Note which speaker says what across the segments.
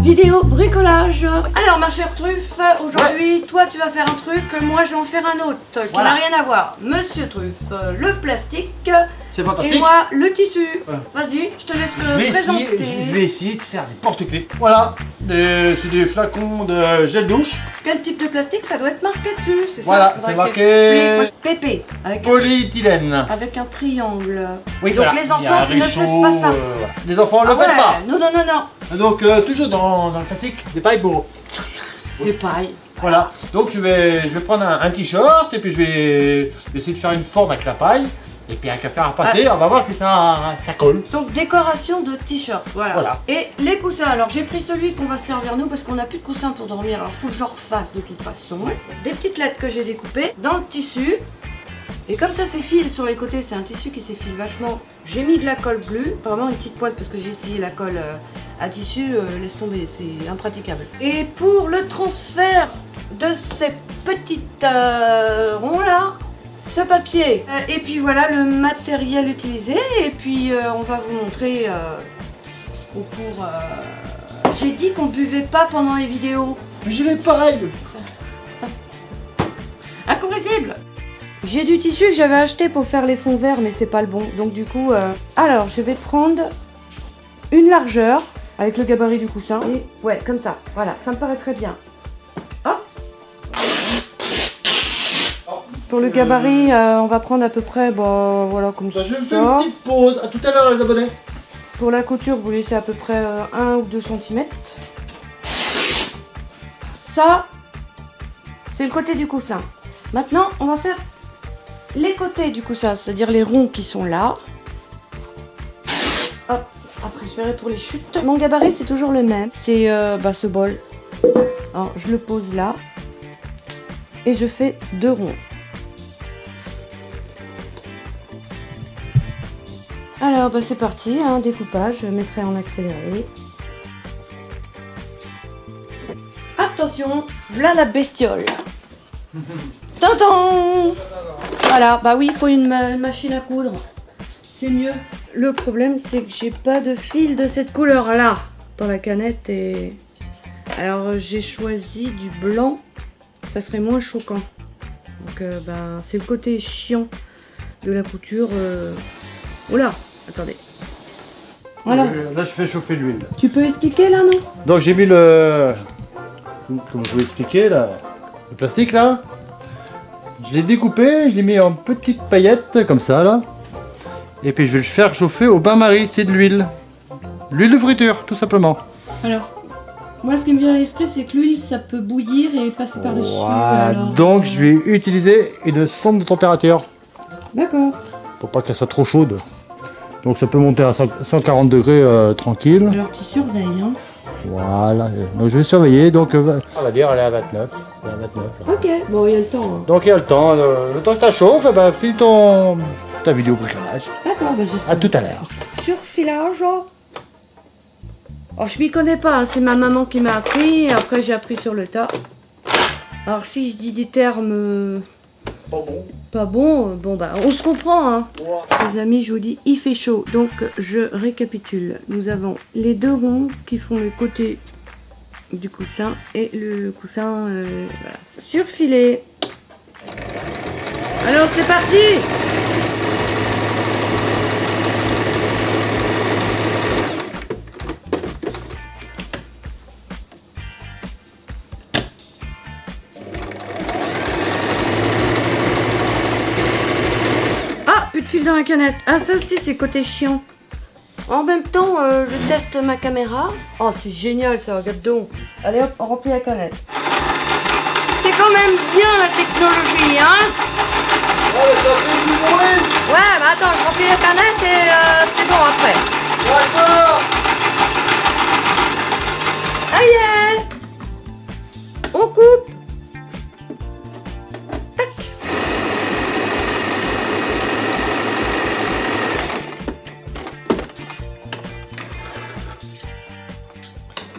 Speaker 1: Vidéo bricolage. Alors ma chère Truffe, aujourd'hui toi tu vas faire un truc, moi je vais en faire un autre qui n'a rien à voir. Monsieur Truffe, le plastique.
Speaker 2: C'est fantastique.
Speaker 1: Et moi le tissu. Vas-y, je te laisse présenter.
Speaker 2: Je vais essayer de faire des porte-clés. Voilà, c'est des flacons de gel douche.
Speaker 1: Quel type de plastique? Ça doit être marqué dessus, c'est ça?
Speaker 2: Voilà, c'est marqué
Speaker 1: PP.
Speaker 2: Polyéthylène.
Speaker 1: Avec un triangle.
Speaker 2: Oui,
Speaker 1: donc
Speaker 2: voilà.
Speaker 1: les enfants ne faites pas ça.
Speaker 2: Les enfants ne le faites pas.
Speaker 1: Non, non, non, non.
Speaker 2: Donc toujours dans le classique, des pailles pour.
Speaker 1: Des pailles.
Speaker 2: Voilà, donc je vais prendre un t-shirt et puis je vais essayer de faire une forme avec la paille. Et puis avec à faire à passer, on va voir si ça colle.
Speaker 1: Donc décoration de t-shirt, voilà. Et les coussins, alors j'ai pris celui qu'on va se servir nous parce qu'on n'a plus de coussins pour dormir, alors il faut que je le refasse de toute façon. Des petites lettres que j'ai découpées dans le tissu. Et comme ça s'effile sur les côtés, c'est un tissu qui s'effile vachement. J'ai mis de la colle bleue, vraiment une petite pointe parce que j'ai essayé la colle à tissu, laisse tomber, c'est impraticable. Et pour le transfert de ces petites ronds là, ce papier, et puis voilà le matériel utilisé, et puis on va vous montrer au cours... J'ai dit qu'on buvait pas pendant les vidéos.
Speaker 2: Mais je l'ai pareil.
Speaker 1: Incorrigible. J'ai du tissu que j'avais acheté pour faire les fonds verts, mais c'est pas le bon, donc du coup... Alors, je vais prendre une largeur, avec le gabarit du coussin, et ouais, comme ça, voilà, ça me paraît très bien. Hop. Pour le gabarit, on va prendre à peu près, bah, voilà, comme ça.
Speaker 2: Je fais une petite pause, à tout à l'heure les abonnés.
Speaker 1: Pour la couture, vous laissez à peu près 1 ou 2 cm. Ça, c'est le côté du coussin. Maintenant, on va faire les côtés du coussin, c'est-à-dire les ronds qui sont là. Hop. Après, je verrai pour les chutes. Mon gabarit, c'est toujours le même. C'est ce bol. Alors, je le pose là. Et je fais 2 ronds. Alors, c'est parti. Découpage. Je mettrai en accéléré. Attention, voilà la bestiole. Tintin. Voilà, bah oui, il faut une machine à coudre. C'est mieux. Le problème, c'est que j'ai pas de fil de cette couleur-là dans la canette. Et alors, j'ai choisi du blanc. Ça serait moins choquant. Donc, c'est le côté chiant de la couture. Oula, attendez. Voilà.
Speaker 2: Là, je fais chauffer l'huile.
Speaker 1: Tu peux expliquer là, non?
Speaker 2: Donc, j'ai mis le... Comment je vais expliquer là? Le plastique là. Je l'ai découpé, je l'ai mis en petites paillettes comme ça là. Et puis je vais le faire chauffer au bain-marie, c'est de l'huile. L'huile de friture, tout simplement.
Speaker 1: Alors, moi ce qui me vient à l'esprit c'est que l'huile ça peut bouillir et passer par-dessus. Alors...
Speaker 2: Donc je vais utiliser une sonde de température.
Speaker 1: D'accord.
Speaker 2: Pour pas qu'elle soit trop chaude. Donc ça peut monter à 140 degrés tranquille.
Speaker 1: Alors tu surveilles hein.
Speaker 2: Voilà, donc je vais surveiller, donc on va dire elle est à 29, c'est à 29 là.
Speaker 1: Ok, bon il y a le temps. Hein.
Speaker 2: Donc il y a le temps que ça chauffe, file ta vidéo bricolage.
Speaker 1: D'accord, j'ai
Speaker 2: à tout à l'heure.
Speaker 1: Surfilage. Oh je m'y connais pas, hein. C'est ma maman qui m'a appris, après j'ai appris sur le tas. Alors si je dis des termes... Pas bon, on se comprend hein. Les amis, je vous dis, il fait chaud. Donc je récapitule. Nous avons les 2 ronds qui font le côté du coussin et le coussin voilà. Surfilé. Alors c'est parti. Fil dans la canette. Ah ça aussi c'est côté chiant. En même temps je teste ma caméra. Oh c'est génial ça, regarde donc. Allez hop, on remplit la canette. C'est quand même bien la technologie hein.
Speaker 2: Ouais, ça fait du bruit.
Speaker 1: Ouais mais attends, je remplis la canette et c'est bon après.
Speaker 2: D'accord.
Speaker 1: Aïe. On coupe.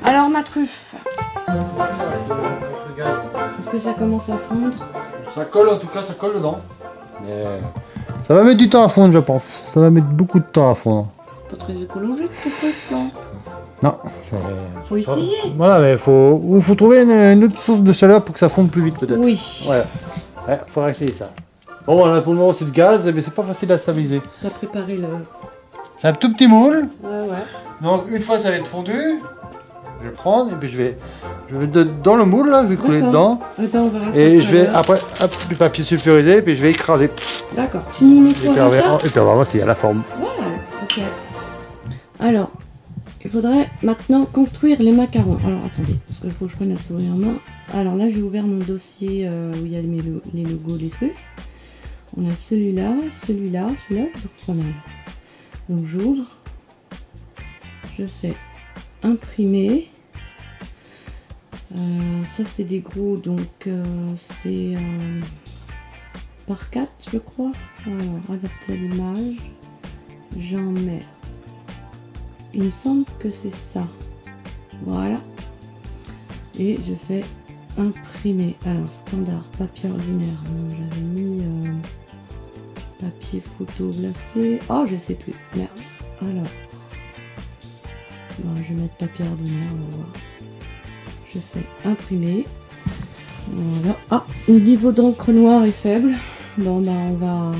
Speaker 1: Alors ma truffe, est-ce que ça commence à fondre?
Speaker 2: Ça colle en tout cas, ça colle dedans. Mais ça va mettre du temps à fondre je pense. Ça va mettre beaucoup de temps à fondre.
Speaker 1: Pas très écologique ce truc là.
Speaker 2: Non.
Speaker 1: Faut essayer.
Speaker 2: Voilà, mais faut trouver une autre source de chaleur pour que ça fonde plus vite peut-être.
Speaker 1: Oui.
Speaker 2: Voilà. Ouais, faudra essayer ça. Bon, là pour le moment c'est le gaz, mais c'est pas facile à stabiliser.
Speaker 1: T'as préparé le...
Speaker 2: C'est un tout petit moule.
Speaker 1: Ouais.
Speaker 2: Donc une fois ça va être fondu, je vais le prendre et puis je vais dans le moule là, je vais couler dedans.
Speaker 1: Eh ben, on verra ça
Speaker 2: Et je vais après, hop, du papier sulfurisé, puis je vais écraser.
Speaker 1: D'accord, tu nous montreras ça.
Speaker 2: Et puis on va voir s'il y a la forme.
Speaker 1: Voilà, ok. Alors, il faudrait maintenant construire les macarons. Alors attendez, parce qu'il faut que je prenne la souris en main. Alors là, j'ai ouvert mon dossier où il y a les logos des trucs. On a celui-là, celui-là, celui-là, c'est pas mal. Donc j'ouvre, je fais imprimer. Ça c'est des gros, donc c'est par 4 je crois. Alors adapter l'image, j'en mets, il me semble que c'est ça, voilà, et je fais imprimer. Alors standard, papier ordinaire, non j'avais mis papier photo glacé, oh je sais plus, merde. Alors bon, je vais mettre papier ordinaire, on va voir. Je fais imprimer. Voilà. Ah, le niveau d'encre noire est faible. Bon, bah, on va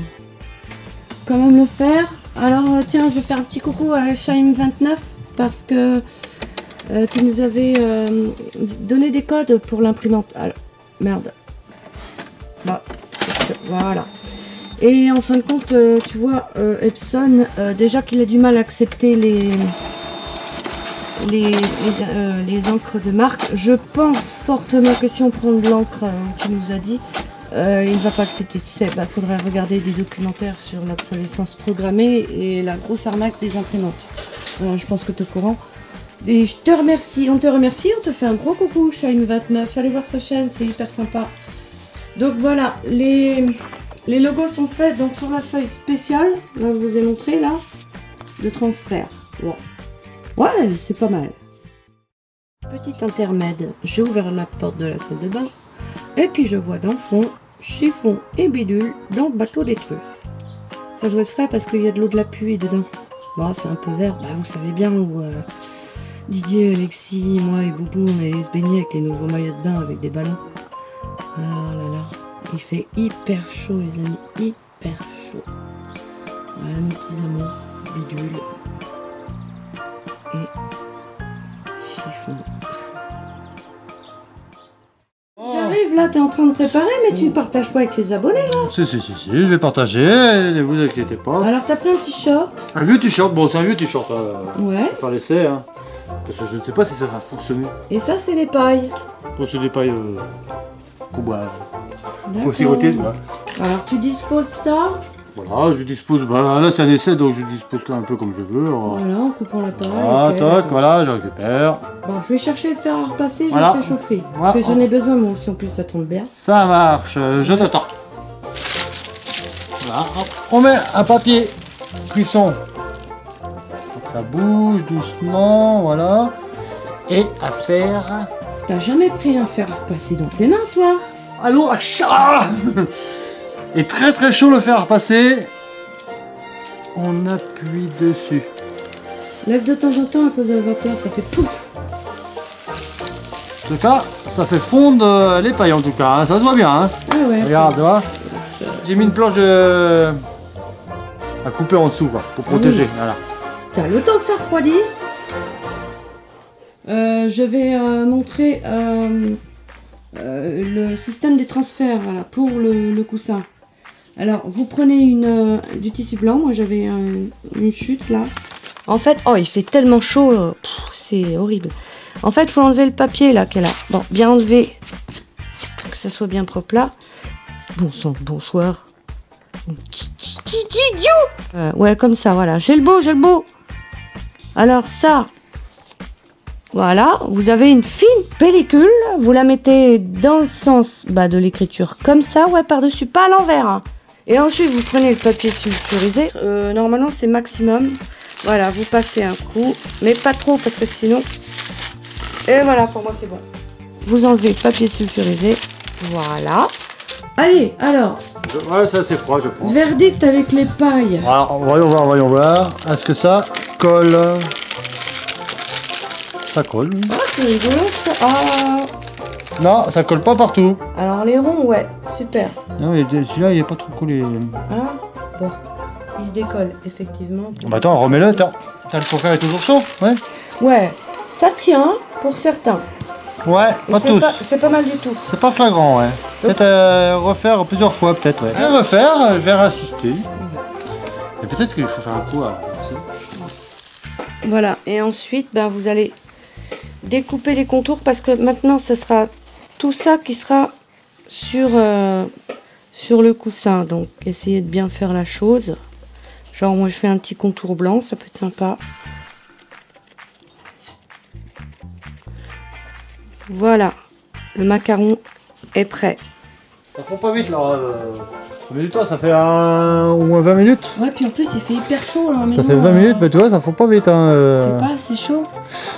Speaker 1: quand même le faire. Alors, tiens, je vais faire un petit coucou à Shime29 parce que tu nous avais donné des codes pour l'imprimante. Alors, merde. Bah, voilà. Et en fin de compte, tu vois, Epson, déjà qu'il a du mal à accepter les encres de marque, je pense fortement que si on prend de l'encre qu'il nous a dit, il va pas accepter. Tu sais, bah, faudrait regarder des documentaires sur l'obsolescence programmée et la grosse arnaque des imprimantes. Je pense que tu es au courant. Et je te remercie, on te fait un gros coucou, Shine29. Allez voir sa chaîne, c'est hyper sympa. Donc voilà, les logos sont faits donc sur la feuille spéciale, là je vous ai montré là, de transfert. Bon. Ouais, c'est pas mal. Petit intermède, j'ai ouvert la porte de la salle de bain et puis je vois dans le fond chiffon et bidule dans le bateau des truffes. Ça doit être frais parce qu'il y a de l'eau de la pluie dedans. Bon, c'est un peu vert, bah, vous savez bien où Didier, Alexis, moi et Boubou on allait se baigner avec les nouveaux maillots de bain avec des ballons. Ah là là, il fait hyper chaud les amis, hyper chaud. Voilà nos petits amours, bidule. Et chiffon. J'arrive là, t'es en train de préparer, mais tu ne partages pas avec les abonnés là.
Speaker 2: Si, je vais partager, ne vous inquiétez pas.
Speaker 1: Alors t'as pris un t-shirt.
Speaker 2: Un vieux t-shirt, bon c'est un vieux t-shirt.
Speaker 1: Ouais.
Speaker 2: Faut faire l'essai, hein. Parce que je ne sais pas si ça va fonctionner.
Speaker 1: Et ça c'est les pailles.
Speaker 2: Bon, c'est des pailles qu'on boit.
Speaker 1: D'accord.
Speaker 2: Au siroter, tu vois.
Speaker 1: Alors tu disposes ça.
Speaker 2: Voilà, je dispose, bah là c'est un essai donc je dispose un peu comme je veux.
Speaker 1: Voilà, en coupant la paille.
Speaker 2: Ah, okay, toc, voilà, je récupère.
Speaker 1: Bon, je vais chercher le fer à repasser,
Speaker 2: voilà.
Speaker 1: Je le fais chauffer.
Speaker 2: Voilà.
Speaker 1: Parce que j'en ai besoin moi aussi, en plus ça tombe bien.
Speaker 2: Ça marche, je t'attends. Voilà, on met un papier cuisson. Donc ça bouge doucement, voilà. Et à faire.
Speaker 1: T'as jamais pris un fer à repasser dans tes mains, toi?
Speaker 2: Allô, achat. Et très chaud le fer à repasser. On appuie dessus.
Speaker 1: Lève de temps en temps à cause de la vapeur, ça fait pouf.
Speaker 2: En tout cas, ça fait fondre les pailles en tout cas, hein. Ça se voit bien. Hein.
Speaker 1: Ah ouais.
Speaker 2: Regarde, tu vois. J'ai mis une planche à couper en dessous quoi, pour protéger. Voilà.
Speaker 1: T'as le temps que ça refroidisse. Je vais montrer le système des transferts voilà, pour le coussin. Alors, vous prenez du tissu blanc. Moi, j'avais une chute là. En fait, oh, il fait tellement chaud, c'est horrible. En fait, il faut enlever le papier là qu'elle a. Bon, bien enlever, que ça soit bien propre là. Bon sang, bonsoir. Ouais, comme ça, voilà. J'ai le beau. Alors ça, voilà, vous avez une fine pellicule. Vous la mettez dans le sens de l'écriture, comme ça, ouais, par-dessus, pas à l'envers. Hein. Et ensuite, vous prenez le papier sulfurisé. Normalement, c'est maximum. Voilà, vous passez un coup, mais pas trop, parce que sinon... Et voilà, pour moi, c'est bon. Vous enlevez le papier sulfurisé. Voilà. Allez, alors...
Speaker 2: Ouais, ça c'est froid, je pense.
Speaker 1: Verdict avec les pailles.
Speaker 2: Alors, voyons voir. Est-ce que ça colle? ça colle.
Speaker 1: Ah, c'est rigolo ça. Ah.
Speaker 2: Non, ça colle pas partout.
Speaker 1: Alors les ronds, ouais, super.
Speaker 2: Non, mais celui-là, il est pas trop collé.
Speaker 1: Ah, bon. Il se décolle, effectivement.
Speaker 2: Bah attends, remets-le, attends. Le four est toujours chaud, ouais.
Speaker 1: Ouais, ça tient pour certains.
Speaker 2: Ouais, pas tous.
Speaker 1: C'est pas mal du tout.
Speaker 2: C'est pas flagrant, ouais. Peut-être refaire plusieurs fois, peut-être, ouais. Je vais refaire, je vais insister. Et peut-être qu'il faut faire un coup à...
Speaker 1: Voilà, et ensuite, ben, vous allez découper les contours parce que maintenant, ce sera tout ça qui sera sur le coussin. Donc, essayez de bien faire la chose. Genre, moi, je fais un petit contour blanc, ça peut être sympa. Voilà, le macaron est prêt.
Speaker 2: Ça fond pas vite, là. Ça met du temps, ça fait au moins 20 minutes.
Speaker 1: Ouais, puis en plus, il fait hyper chaud, là.
Speaker 2: Ça fait 20 minutes, mais tu vois, ça fond pas vite.
Speaker 1: C'est pas assez chaud.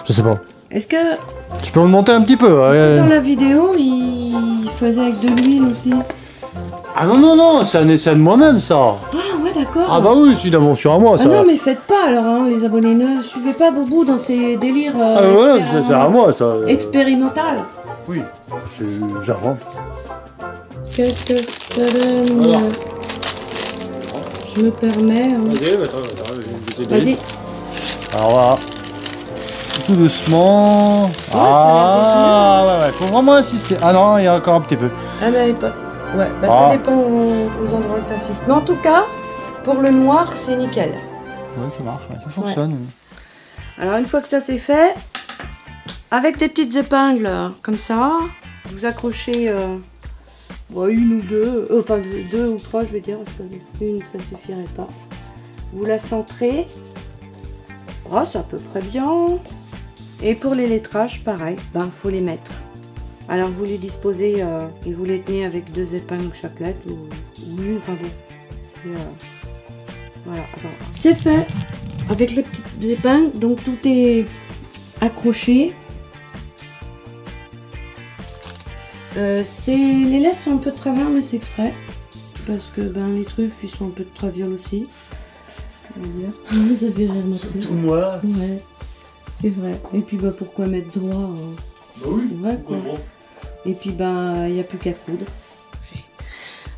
Speaker 2: Je sais pas.
Speaker 1: Est-ce que...
Speaker 2: Tu peux remonter un petit peu.
Speaker 1: Est-ce que dans la vidéo, il faisait avec de l'huile aussi?
Speaker 2: Ah non, non, non, c'est un essai de moi-même, ça.
Speaker 1: Ah ouais, d'accord.
Speaker 2: Ah bah oui, c'est une invention à moi, ça.
Speaker 1: Ah non, mais faites pas alors, hein, les abonnés. Ne suivez pas Boubou dans ses délires
Speaker 2: ah ouais, c'est à moi, ça.
Speaker 1: Expérimental.
Speaker 2: Oui, j'invente.
Speaker 1: Qu'est-ce que ça donne?
Speaker 2: Voilà.
Speaker 1: Je me permets. Hein. Vas-y.
Speaker 2: Alors voilà. Tout doucement.
Speaker 1: Ouais,
Speaker 2: ah ouais, faut vraiment insister. Ah non, il y a encore un petit peu.
Speaker 1: Ah mais elle est pas... Ouais, bah ça dépend aux endroits où tu insistes. Mais en tout cas, pour le noir, c'est nickel.
Speaker 2: Ouais, ça marche, ouais, ça fonctionne.
Speaker 1: Ouais. Alors une fois que ça c'est fait, avec des petites épingles comme ça, vous accrochez une ou deux, enfin deux ou trois je vais dire, une ça suffirait pas. Vous la centrez, oh, c'est à peu près bien. Et pour les lettrages, pareil, ben faut les mettre. Alors vous les disposez et vous les tenez avec deux épingles chaque lettre ou une, enfin bon, c'est voilà. C'est fait avec les petites épingles, donc tout est accroché. Les lettres sont un peu de travers, mais c'est exprès parce que ben les truffes ils sont un peu de traviole aussi. On va dire. Ça fait rire mon truc.
Speaker 2: Tout moi.
Speaker 1: Ouais, c'est vrai. Et puis bah pourquoi mettre droit
Speaker 2: Bah oui.
Speaker 1: Ouais, quoi. Et puis ben il n'y a plus qu'à coudre.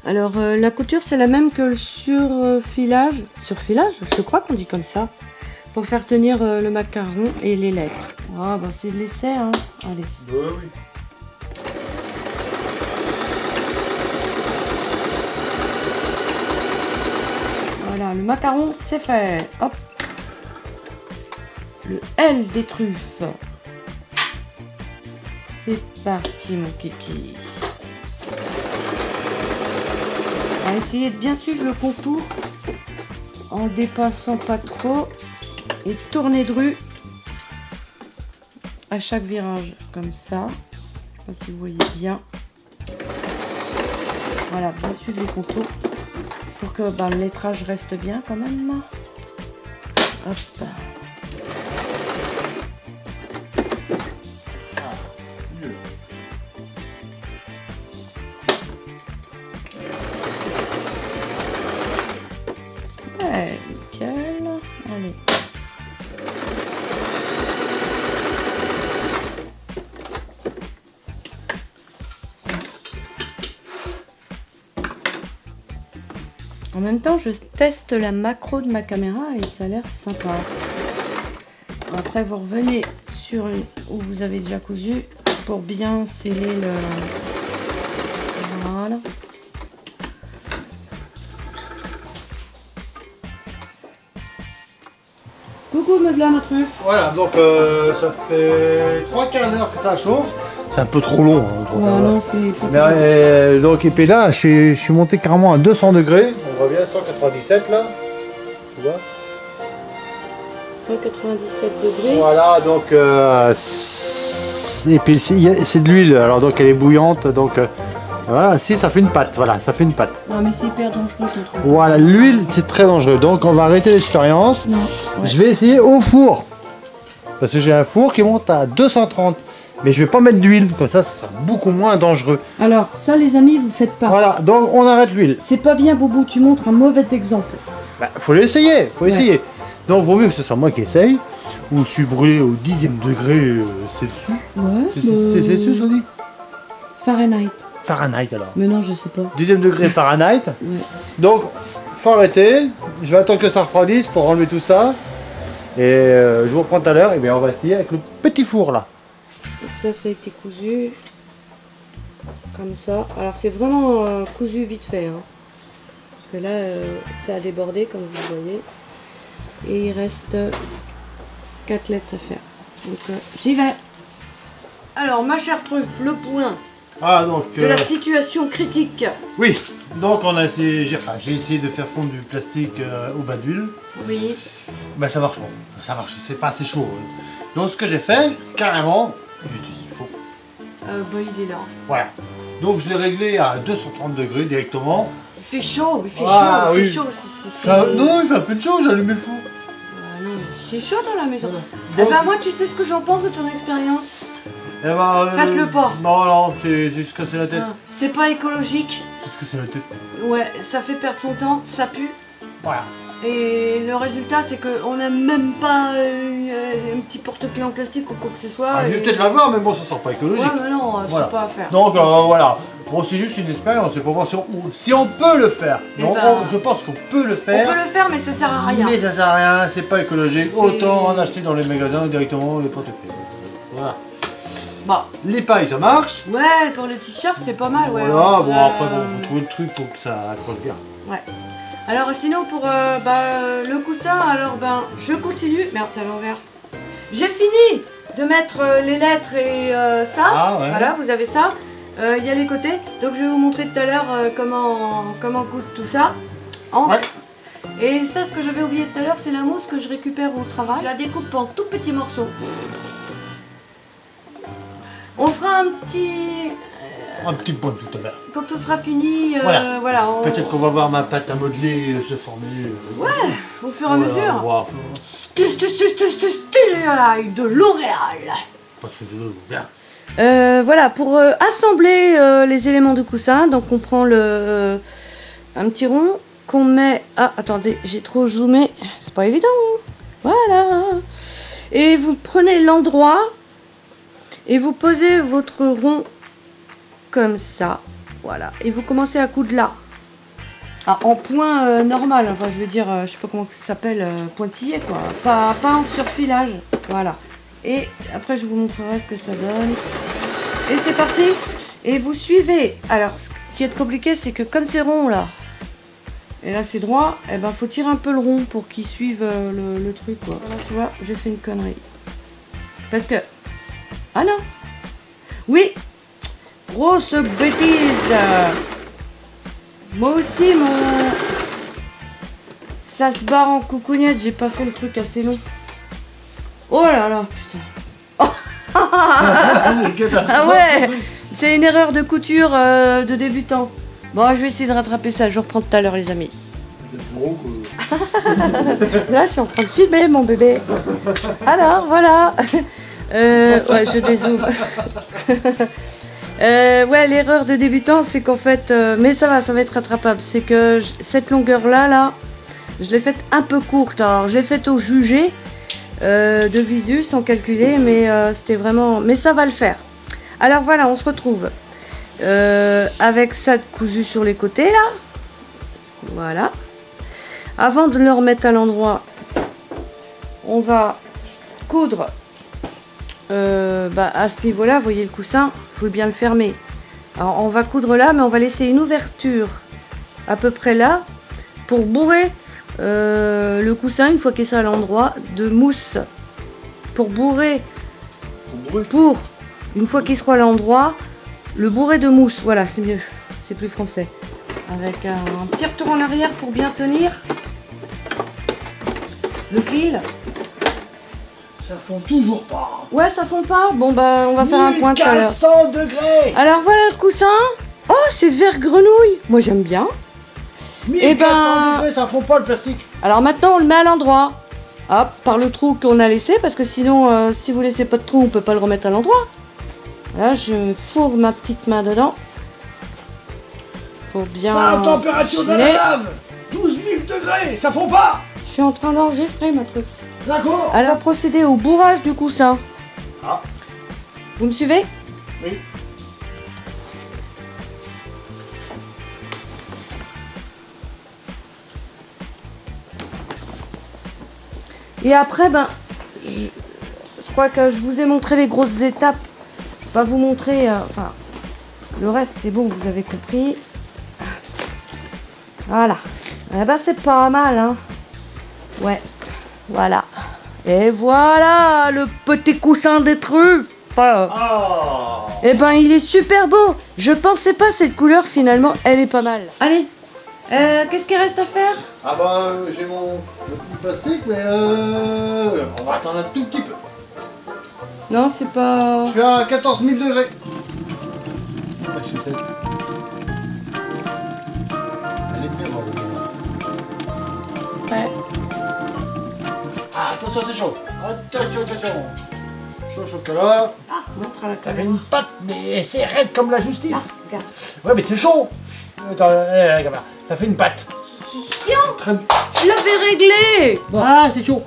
Speaker 1: Alors la couture c'est la même que le surfilage. Surfilage, je crois qu'on dit comme ça. Pour faire tenir le macaron et les lettres. Ah bah c'est de l'essai hein. Allez.
Speaker 2: Bah oui.
Speaker 1: Voilà, le macaron c'est fait. Hop. Le L des truffes. C'est parti mon kiki. On va essayer de bien suivre le contour en le dépassant pas trop et tourner de rue à chaque virage comme ça. Je sais pas si vous voyez bien. Voilà, bien suivre les contours pour que le lettrage reste bien quand même. Hop. Nickel. Allez. En même temps, je teste la macro de ma caméra et ça a l'air sympa. Après, vous revenez sur une où vous avez déjà cousu pour bien sceller le... Voilà. Coucou Meudla, ma truffe.
Speaker 2: Voilà, donc ça fait 3 quarts d'heure que ça chauffe. C'est un peu trop long. Hein,
Speaker 1: ouais, non, c'est pas
Speaker 2: donc, et puis là, je suis monté carrément à 200 degrés. On revient à 197 là. Tu vois
Speaker 1: 197 degrés.
Speaker 2: Voilà, donc. Et puis c'est de l'huile, alors donc elle est bouillante. Donc voilà, si ça fait une pâte. Voilà, ça fait une pâte.
Speaker 1: Non, mais c'est hyper dangereux ton truc.
Speaker 2: Voilà, l'huile c'est très dangereux. Donc on va arrêter l'expérience.
Speaker 1: Ouais.
Speaker 2: Je vais essayer au four. Parce que j'ai un four qui monte à 230. Mais je vais pas mettre d'huile, comme ça sera beaucoup moins dangereux.
Speaker 1: Alors, ça les amis, vous faites pas.
Speaker 2: Voilà, donc on arrête l'huile.
Speaker 1: C'est pas bien Boubou, tu montres un mauvais exemple.
Speaker 2: Bah, faut l'essayer, faut essayer. Donc vaut mieux que ce soit moi qui essaye, où je suis brûlé au 10e degré Celsius.
Speaker 1: Ouais.
Speaker 2: C'est Celsius on dit?
Speaker 1: Fahrenheit.
Speaker 2: Fahrenheit alors.
Speaker 1: Mais non, je sais pas.
Speaker 2: 10e degré Fahrenheit.
Speaker 1: Ouais.
Speaker 2: Donc, faut arrêter. Je vais attendre que ça refroidisse pour enlever tout ça. Et je vous reprends tout à l'heure. Et bien on va essayer avec le petit four là.
Speaker 1: Donc ça a été cousu. Comme ça. Alors c'est vraiment cousu vite fait. Hein. Parce que là, ça a débordé comme vous voyez. Et il reste 4 lettres à faire. Donc j'y vais. Alors ma chère truffe, le point de la situation critique.
Speaker 2: Oui, donc on a essayé, j'ai essayé de faire fondre du plastique au bas d'huile.
Speaker 1: Oui.
Speaker 2: Ben ça marche pas. Ça marche, c'est pas assez chaud. Donc ce que j'ai fait, carrément, j'utilise le four.
Speaker 1: Bah il est là.
Speaker 2: Voilà. Donc je l'ai réglé à 230 degrés directement.
Speaker 1: Il fait chaud, il fait
Speaker 2: Ah,
Speaker 1: chaud, il
Speaker 2: oui.
Speaker 1: fait chaud.
Speaker 2: Non, il fait un peu de chaud, j'ai allumé le four.
Speaker 1: Non, c'est chaud dans la maison.
Speaker 2: Donc,
Speaker 1: Eh ben moi, tu sais ce que j'en pense de ton expérience?
Speaker 2: eh ben,
Speaker 1: Faites-le pas.
Speaker 2: Non, c'est se casser la tête.
Speaker 1: Ah, c'est pas écologique.
Speaker 2: C'est se casser la tête.
Speaker 1: Ouais, ça fait perdre son temps, ça pue.
Speaker 2: Voilà.
Speaker 1: Et le résultat, c'est qu'on n'a même pas un petit porte-clés en plastique ou quoi que ce soit.
Speaker 2: Ah, je vais peut-être l'avoir, mais bon, ça sent pas écologique.
Speaker 1: Ouais, mais non,
Speaker 2: Voilà.
Speaker 1: c'est pas à faire.
Speaker 2: Donc voilà. Bon, c'est juste une expérience, c'est pour voir si on peut le faire.
Speaker 1: Eh
Speaker 2: Donc,
Speaker 1: ben,
Speaker 2: je pense qu'on peut le
Speaker 1: On
Speaker 2: faire.
Speaker 1: peut le faire, mais ça sert à rien.
Speaker 2: Mais ça sert à rien, c'est pas écologique. Autant en acheter dans les magasins directement les porte-clés. Voilà.
Speaker 1: Bon.
Speaker 2: Les pailles, ça marche.
Speaker 1: Ouais, pour le t-shirt, c'est pas mal, ouais.
Speaker 2: Voilà, bon après, bon, faut trouver le truc pour que ça accroche bien.
Speaker 1: Ouais. Alors sinon pour le coussin, alors je continue. Merde, c'est à l'envers. J'ai fini de mettre les lettres et ça.
Speaker 2: Ah, ouais.
Speaker 1: Voilà, vous avez ça. Il y a les côtés. Donc je vais vous montrer tout à l'heure comment coûte tout ça.
Speaker 2: Ouais.
Speaker 1: Et ça, ce que j'avais oublié tout à l'heure, c'est la mousse que je récupère au travail. Je la découpe en tout petits morceaux. On fera
Speaker 2: un petit point tout à l'heure.
Speaker 1: quand tout sera fini,
Speaker 2: Voilà. Peut-être qu'on va voir ma pâte à modeler se former.
Speaker 1: Ouais, au fur et à mesure.
Speaker 2: Voilà.
Speaker 1: Style de L'Oréal.
Speaker 2: Parce que je le veux bien.
Speaker 1: Voilà, pour assembler les éléments de coussin, donc on prend un petit rond qu'on met... Ah, attendez, j'ai trop zoomé, c'est pas évident. Voilà. Et vous prenez l'endroit et vous posez votre rond comme ça. Voilà. Et vous commencez à coudre là. Ah, en point normal, enfin je veux dire, je sais pas comment ça s'appelle, pointillé quoi. Pas en surfilage. Voilà. Et après je vous montrerai ce que ça donne. Et c'est parti. Et vous suivez. Alors ce qui est compliqué c'est que comme c'est rond là, et là c'est droit, et ben faut tirer un peu le rond pour qu'il suive le truc quoi. Voilà, tu vois, j'ai fait une connerie. Parce que... Ah non. Oui. Grosse bêtise. Moi aussi ça se barre en coucougnette, j'ai pas fait le truc assez long. Oh là là, putain. Ah ouais, c'est une erreur de couture de débutant. Bon, je vais essayer de rattraper ça, je reprends tout à l'heure les amis. Là, je suis en train de filmer mon bébé. Alors, voilà. Ouais, je dézoome. Ouais, l'erreur de débutant, c'est qu'en fait... mais ça va être rattrapable. C'est que cette longueur-là, je l'ai faite un peu courte. Alors, je l'ai faite au jugé de visu, sans calculer, mais c'était vraiment... Mais ça va le faire. Alors voilà, on se retrouve avec ça cousu sur les côtés, là. Voilà. Avant de le remettre à l'endroit, on va coudre à ce niveau-là. Vous voyez le coussin, il faut bien le fermer. Alors, on va coudre là, mais on va laisser une ouverture à peu près là pour bourrer le coussin, une fois qu'il sera à l'endroit, de mousse. Pour bourrer, une fois qu'il sera à l'endroit, le bourrer de mousse. Voilà, c'est mieux, c'est plus français. Avec un petit retour en arrière pour bien tenir le fil.
Speaker 2: Ça fond toujours pas.
Speaker 1: Ouais, ça fond pas. Bon bah on va faire un point tout à l'heure.
Speaker 2: 1400 degrés.
Speaker 1: Alors voilà le coussin. Oh, c'est vert grenouille. Moi j'aime bien.
Speaker 2: 1400 degrés, ça fond pas le plastique.
Speaker 1: Alors maintenant on le met à l'endroit. Hop, par le trou qu'on a laissé, parce que sinon si vous laissez pas de trou, on peut pas le remettre à l'endroit. Là, je fourre ma petite main dedans. Pour bien...
Speaker 2: Ça a la température de la lave. 12 000 degrés, ça fond pas.
Speaker 1: suis en train d'enregistrer ma truc.
Speaker 2: D'accord.
Speaker 1: Elle va procéder au bourrage du coussin.
Speaker 2: Ah.
Speaker 1: Vous me suivez?
Speaker 2: Oui.
Speaker 1: Et après, ben, je crois que je vous ai montré les grosses étapes. Je vais pas vous montrer, enfin, le reste c'est bon, vous avez compris. Voilà. Eh ben c'est pas mal, hein. Ouais, voilà. Et voilà le petit coussin des truffes.
Speaker 2: Ah.
Speaker 1: Eh ben il est super beau. Je pensais pas cette couleur finalement, elle est pas mal. Allez, qu'est-ce qu'il reste à faire?
Speaker 2: Ah bah j'ai mon petit plastique, mais on va attendre un tout petit peu.
Speaker 1: Non, c'est pas...
Speaker 2: Je suis à 14 000 degrés. Qu'est-ce que c'est? Elle est très bonne.
Speaker 1: Ouais.
Speaker 2: Ah, attention, c'est chaud. Attention, attention. Chaud chocolat.
Speaker 1: Ah, montre à la
Speaker 3: T'avais
Speaker 1: caméra.
Speaker 3: une pâte, mais c'est raide comme la justice.
Speaker 1: Ah, regarde.
Speaker 3: Ouais, mais c'est chaud. Attends, la caméra. T'as fait une pâte.
Speaker 2: Très...
Speaker 1: Je l'avais réglé. Bon.
Speaker 2: Ah, c'est chaud.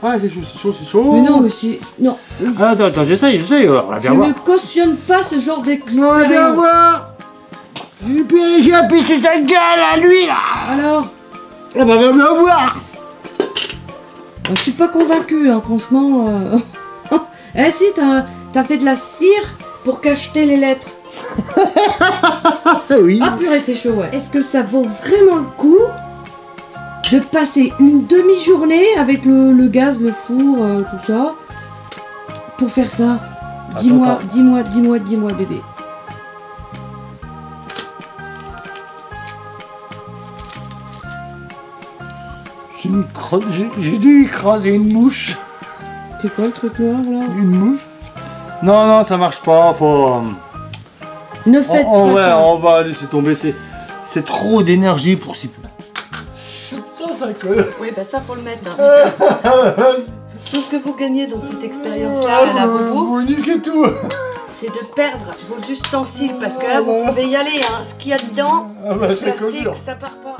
Speaker 2: Ah, c'est chaud, c'est chaud, c'est chaud.
Speaker 1: Mais non, mais c'est... Non.
Speaker 3: Ah, attends, j'essaye. On va
Speaker 1: Je
Speaker 3: bien
Speaker 1: ne
Speaker 3: voir.
Speaker 1: cautionne pas ce genre
Speaker 3: On va bien
Speaker 1: d'expérience.
Speaker 3: voir. Et puis j'ai appuyé sur sa gueule à lui là.
Speaker 1: Alors,
Speaker 3: On va bien voir.
Speaker 1: je suis pas convaincue, hein, franchement. Eh si, t'as fait de la cire pour cacheter les lettres.
Speaker 2: Oui.
Speaker 1: Ah purée, c'est chaud, ouais. Est-ce que ça vaut vraiment le coup de passer une demi-journée avec le gaz, le four, tout ça, pour faire ça? Dis-moi, dis-moi, bébé.
Speaker 2: J'ai dû écraser une mouche.
Speaker 1: C'est quoi le truc noir là?
Speaker 2: Une mouche? Non, non, ça marche pas. Faut.
Speaker 1: Ne faites pas
Speaker 2: ouais,
Speaker 1: ça.
Speaker 2: on va laisser tomber. C'est trop d'énergie pour si peu. Putain, ça colle.
Speaker 1: Oui, bah ça faut le mettre. Hein, tout ce que vous gagnez dans cette expérience-là, à la bobo,
Speaker 2: Vous niquez tout.
Speaker 1: c'est de perdre vos ustensiles parce que là vous pouvez y aller. Hein. Ce qu'il y a dedans,
Speaker 2: Ah bah, c'est comme
Speaker 1: plastique,
Speaker 2: dur.
Speaker 1: ça part pas.